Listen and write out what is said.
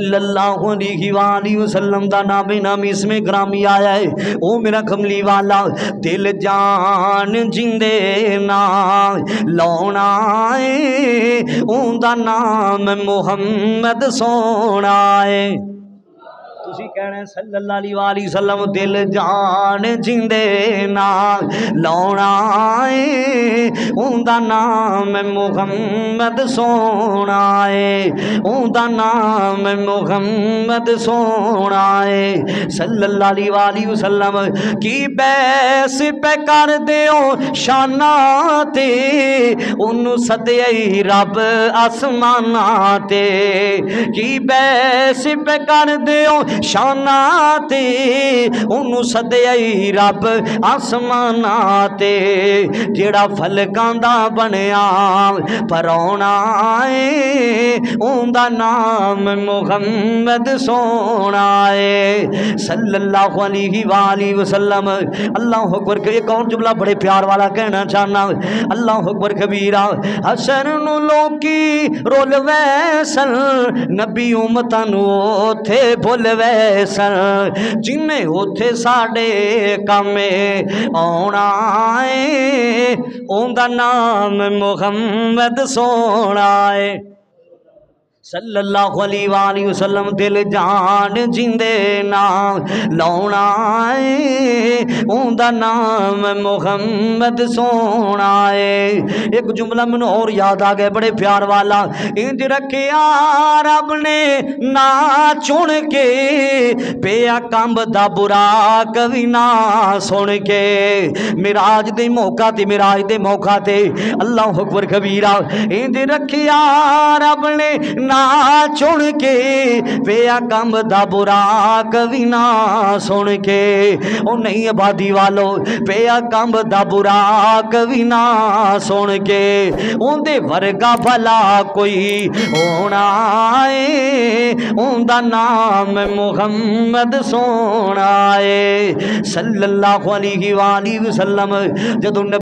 सल्लल्लाहु अलैहि वसल्लम दा नाम नाम इसमें ग्रामी आया है। ओ मेरा कमली वाला दिल जान जिंदे ना लौना है, उनदा नाम मुहम्मद सोना है। तुसी कहना सल्लल्लाहु अलैहि वसल्लम दिल जान जिंदे ना लौना है, उनदा नाम मुहम्मद सोना है, उनदा नाम मुहम्मद सोना है। सल्लल्लाहु अलैहि वसल्लम की बैस पे कर दियो शाना ते, उन्नू सदया रब आसमाना ते। की बैस पे कर दियो शाना ते, उन्नू सदया रब आसमाना ते। जेड़ा फलकां दा बनया परौना है, उनदा नाम मुहम्मद सोना है। सल्लल्लाहु अलैहि वसल्लम। अल्लाह अकबर। एक और जुमला बड़े प्यार वाला कहना चाहना, अल्लाह अकबर कबीरा। हशर नू लोकी रोल वैसन, नबी उम्मतां नू ओथे भुल वैसन, जिन्हें ओथे साडे कामे आउणा है, उनदा नाम मुहम्मद सोना है। सल्लल्लाहु अलैहि वसल्लम दिल जान जिंदे ना लौना है, उनदा नाम मुहम्मद सोना है। एक जुमला मैनू और याद आ गया बड़े प्यार वाला। इंज रखिया रब ने ना चुन के, पिया कंब दा बुरा कभी ना सुन के। मिराज दे मौका ते मिराज दे मौका ते अल्लाह अकबर कबीरा। इंज रखिया रब ने ना चुन के, पिया कम दा बुरा कभी ना सुन के। ओ नहीं आबादी वालो, पिया कम दा बुरा कभी ना सुन के। उनदे वर्गा भला कोई होना है, उनदा नाम मुहम्मद सोना है। सल्लल्लाहु अलैहि वसल्लम। जदों